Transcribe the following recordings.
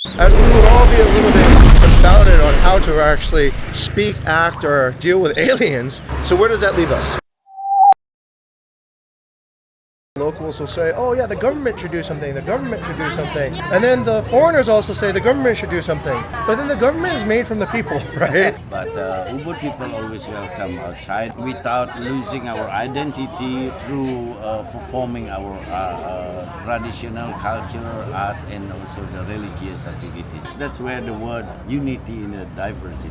As we would all be a little bit confounded on how to actually speak, act, or deal with aliens. So where does that leave us? Locals will say, oh yeah, the government should do something, the government should do something. And then the foreigners also say the government should do something. But then the government is made from the people, right? But Ubud people always welcome outside without losing our identity through performing our traditional culture, art, and also the religious activities. That's where the word unity in a diversity.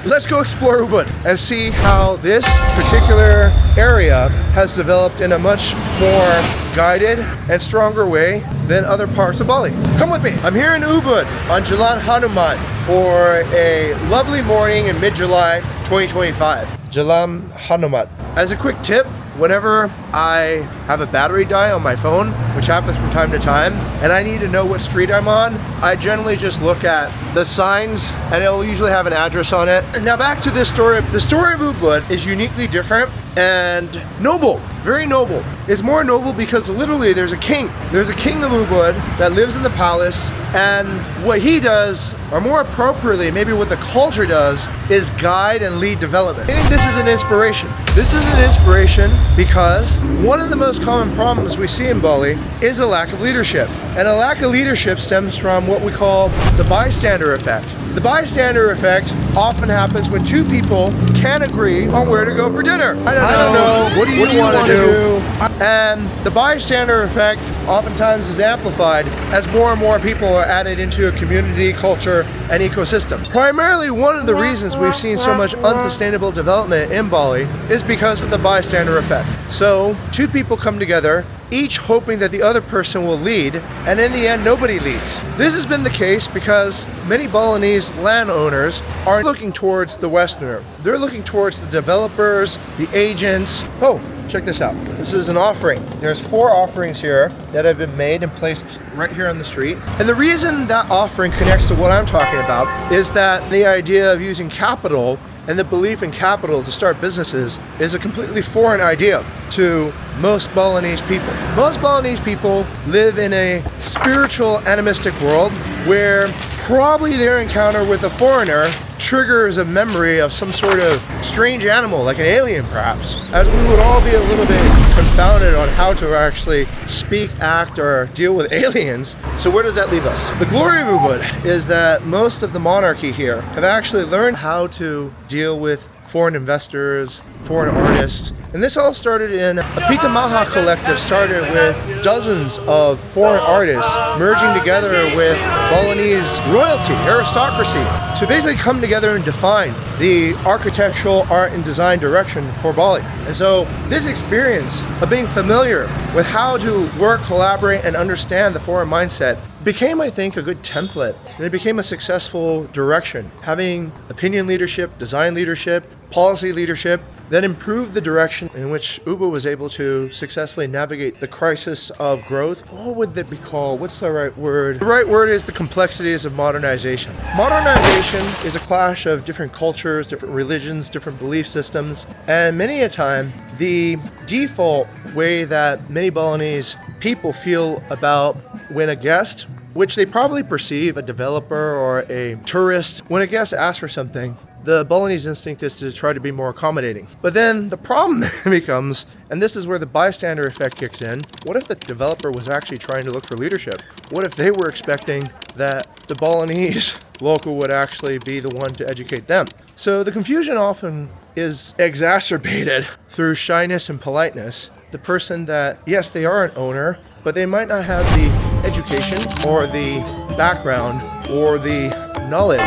Let's go explore Ubud and see how this particular area has developed in a much more guided and stronger way than other parts of Bali. Come with me. I'm here in Ubud on Jalan Hanuman for a lovely morning in mid-July 2025. Jalan Hanuman. As a quick tip, whenever I have a battery die on my phone, which happens from time to time, and I need to know what street I'm on, I generally just look at the signs and it'll usually have an address on it. Now back to this story. The story of Ubud is uniquely different and noble, very noble. It's more noble because literally there's a king. There's a king of Ubud that lives in the palace, and what he does, or more appropriately, maybe what the culture does, is guide and lead development. I think this is an inspiration. This is an inspiration because one of the most common problems we see in Bali is a lack of leadership. And a lack of leadership stems from what we call the bystander effect. The bystander effect often happens when two people can't agree on where to go for dinner. I don't know. What do you want to do? And the bystander effect oftentimes is amplified as more and more people are added into a community, culture, and ecosystem. Primarily, one of the reasons we've seen so much unsustainable development in Bali is because of the bystander effect. So, two people come together, each hoping that the other person will lead, and in the end, nobody leads. This has been the case because many Balinese landowners are looking towards the Westerner. They're looking towards the developers, the agents. Oh, check this out. This is an offering. There's 4 offerings here that have been made and placed right here on the street. And the reason that offering connects to what I'm talking about is that the idea of using capital and the belief in capital to start businesses is a completely foreign idea to most Balinese people. Most Balinese people live in a spiritual animistic world where probably their encounter with a foreigner triggers a memory of some sort of strange animal, like an alien perhaps. As we would all be a little bit confounded on how to actually speak, act, or deal with aliens. So where does that leave us? The glory of Ubud is that most of the monarchy here have actually learned how to deal with foreign investors, foreign artists. And this all started in a Pita Maha collective, started with dozens of foreign artists merging together with Balinese royalty, aristocracy, to basically come together and define the architectural, art, and design direction for Bali. And so this experience of being familiar with how to work, collaborate, and understand the foreign mindset became, I think, a good template, and it became a successful direction. Having opinion leadership, design leadership, policy leadership, that improved the direction in which Ubud was able to successfully navigate the crisis of growth. What would that be called? What's the right word? The right word is the complexities of modernization. Modernization is a clash of different cultures, different religions, different belief systems, and many a time, the default way that many Balinese people feel about when a guest, which they probably perceive a developer or a tourist, when a guest asks for something, the Balinese instinct is to try to be more accommodating. But then the problem becomes, and this is where the bystander effect kicks in, what if the developer was actually trying to look for leadership? What if they were expecting that the Balinese local would actually be the one to educate them? So the confusion often is exacerbated through shyness and politeness. The person that, yes, they are an owner, but they might not have the education or the background or the knowledge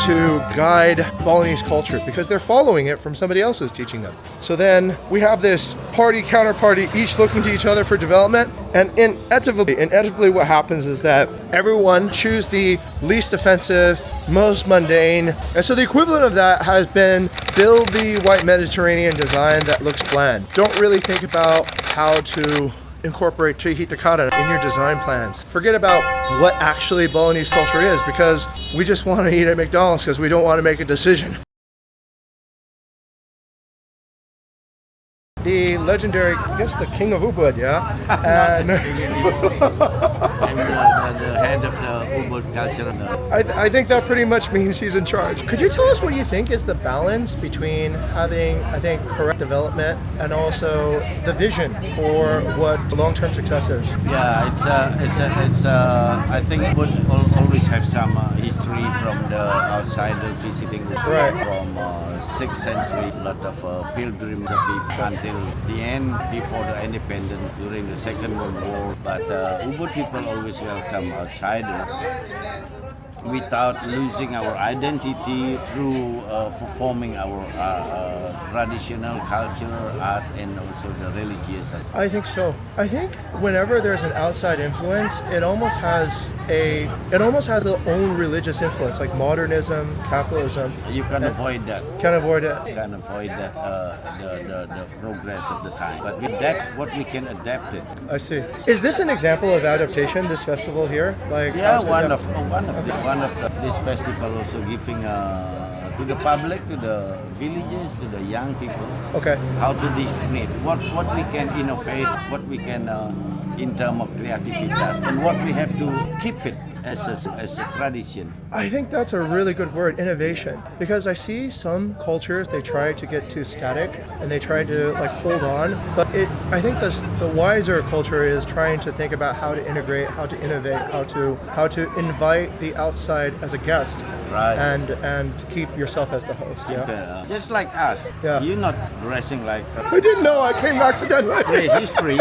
to guide Balinese culture because they're following it from somebody else who's teaching them. So then we have this party counterparty each looking to each other for development, and inevitably what happens is that everyone choose the least offensive, most mundane, and so the equivalent of that has been build the white Mediterranean design that looks bland. Don't really think about how to incorporate Hitakata in your design plans. Forget about what actually Balinese culture is because we just want to eat at McDonald's because we don't want to make a decision. the legendary, I guess the king of Ubud, yeah? And I'm the head of the Ubud culture. I think that pretty much means he's in charge. Could you tell us what you think is the balance between having, I think, correct development and also the vision for what long-term success is? Yeah, I think it would always have some history from the outsider visiting Right. from 6th century, a lot of pilgrims until the end before the independence during the Second World War. But Ubud people always welcome outsiders without losing our identity through performing our traditional culture, art, and also the religious. I think so. I think whenever there's an outside influence, it almost has their own religious influence, like modernism, capitalism. You can avoid that. Can't avoid it. You can avoid that the progress of the time. But with that, what we can adapt it. I see. Is this an example of adaptation? This festival here, like Yeah, how's it one of this festival also giving to the public, to the villages, to the young people. Okay. How to discriminate, what we can innovate, what we can in terms of creativity, and what we have to keep it as a tradition. I think that's a really good word, innovation, because I see some cultures, they try to get too static and they try to like hold on, but I think the wiser culture is trying to think about how to integrate, how to innovate, how to invite the outside as a guest, Right. and keep yourself as the host. Yeah. Just like us, Yeah. you're not dressing like I didn't know, I came accidentally. history,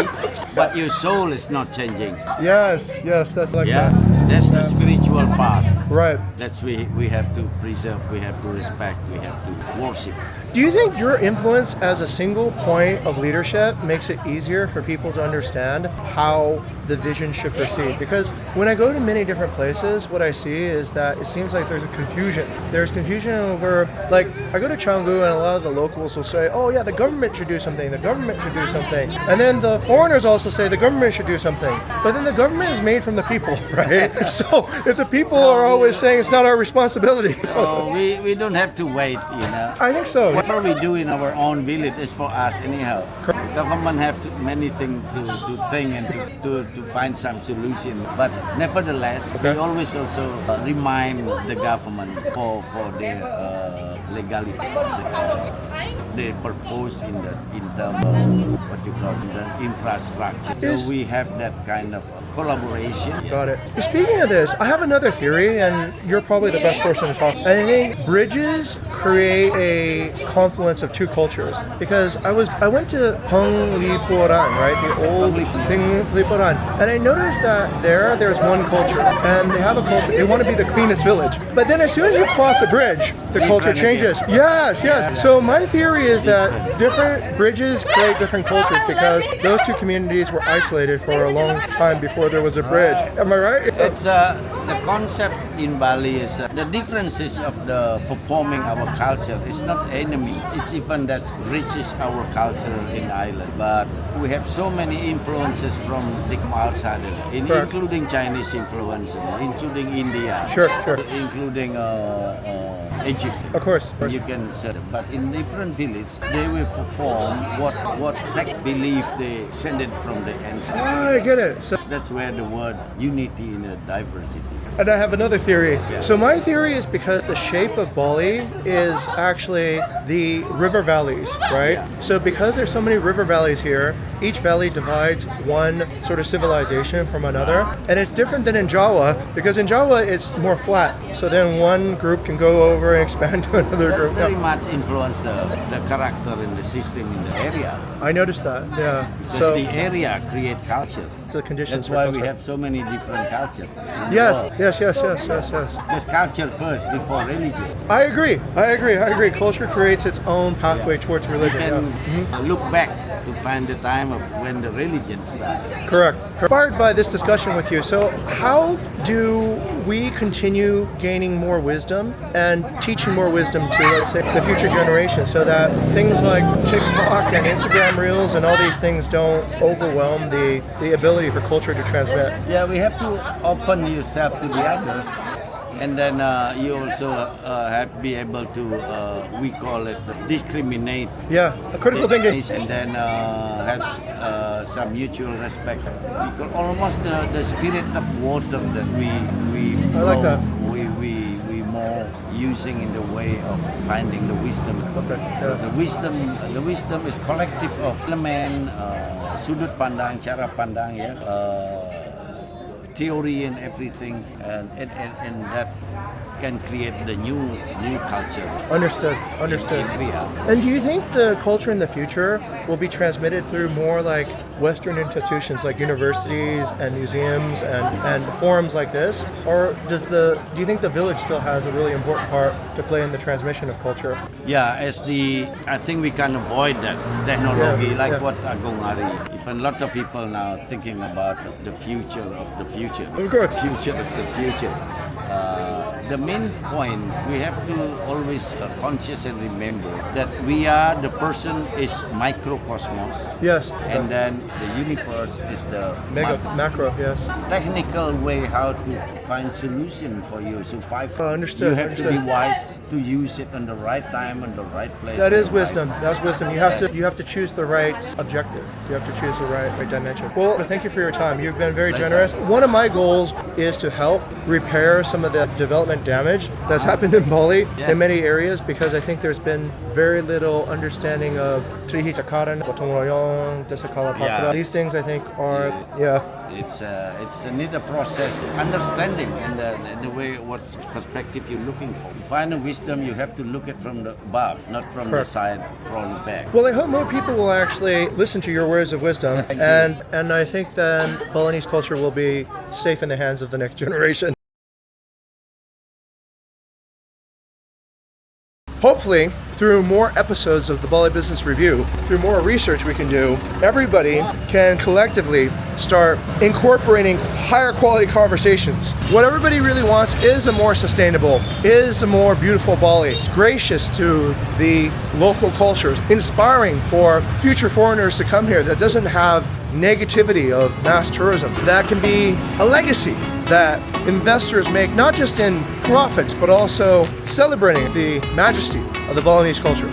but your soul is not changing. Yes, that's like Yeah, that. that's the spiritual path. Right. That's we have to preserve, we have to respect, we have to worship. Do you think your influence as a single point of leadership makes it easier for people to understand how the vision should proceed? Because when I go to many different places, what I see is that it seems like there's a confusion. There's confusion over, like, I go to Canggu and a lot of the locals will say, oh yeah, the government should do something, the government should do something. And then the foreigners also say the government should do something. But then the government is made from the people, right? So if the people are always saying it's not our responsibility. So we don't have to wait, you know. I think so. Whatever we do in our own village is for us anyhow. Government have many things to think and to find some solution. But nevertheless, we always also remind the government for their legality, they propose in terms of what you call the infrastructure. So we have that kind of collaboration. Got it. Speaking of this, I have another theory, and you're probably the best person to talk. I think bridges create a confluence of two cultures, because I went to Penglipuran, right, the old Penglipuran, and I noticed that there's one culture, and they have a culture. They want to be the cleanest village, but then as soon as you cross a bridge, the culture changes. Yes. So my theory is that different bridges create different cultures, because those two communities were isolated for a long time before there was a bridge. Am I right? It's the concept in Bali is the differences of the performing our culture. It's not enemy. It's even that enriches our culture in the island. But we have so many influences from the outside, including Chinese influence, including India, Sure. including Egypt. Of course. You can say that. But in different villages, they will perform what sect belief they send it from the ancestors. I get it. So, That's where the word unity in a diversity. and I have another theory. So my theory is because the shape of Bali is actually the river valleys, right? So because there's so many river valleys here, each valley divides one sort of civilization from another. And it's different than in Jawa, because in Jawa it's more flat. So then one group can go over and expand to another That's group. very Yeah. much influence the character and the system in the area. I noticed that, yeah. Because So the area create culture. the conditions That's for why we culture. have so many different cultures. Yes. Just culture first before religion. I agree. Culture creates its own pathway towards You religion. can yeah. look back to find the time of when the religion started. Correct. Inspired by this discussion with you, so how do we continue gaining more wisdom and teaching more wisdom to, let's say, the future generation, so that things like TikTok and Instagram Reels and all these things don't overwhelm the ability for culture to transmit? Yeah, we have to open yourself to the others. And then you also be able to, we call it discriminate. Yeah, a critical thinking. And then have some mutual respect. We call almost the spirit of water that we I like that. we more using in the way of finding the wisdom. Okay. Yeah. The wisdom is collective of element, sudut pandang, cara pandang, ya, theory and everything, and that can create the new culture. Understood. And do you think the culture in the future will be transmitted through more like Western institutions like universities and museums and forums like this? Or do you think the village still has a really important part to play in the transmission of culture? Yeah, I think we can avoid that technology, what Agong Ari. Even a lot of people now thinking about the future of the future. Of course. Future of the future. The main point, we have to always conscious and remember that the person is microcosmos. Yes. And then the universe is the macro, yes. technical way how to find solution for you. So understood. You have to be wise to use it on the right time, on the right place. That is wisdom. That's wisdom. You have to choose the right objective. You have to choose the right dimension. Well, thank you for your time. You've been very generous. One of my goals is to help repair some of the development damage that's happened in Bali in many areas, because I think there's been very little understanding of Trihi Takaran, Gotong Royong, Desakala Patra. These things I think are It's a need a process, understanding in the way what perspective you're looking for. To find a wisdom, you have to look at from the above, not from the side, from the back. Well, I hope more people will actually listen to your words of wisdom, and I think then Balinese culture will be safe in the hands of the next generation. Hopefully, through more episodes of the Bali Business Review, through more research we can do, everybody can collectively start incorporating higher quality conversations. What everybody really wants is a more sustainable, is a more beautiful Bali, gracious to the local cultures, inspiring for future foreigners to come here, that doesn't have negativity of mass tourism, that can be a legacy that investors make, not just in profits, but also celebrating the majesty of the Balinese culture.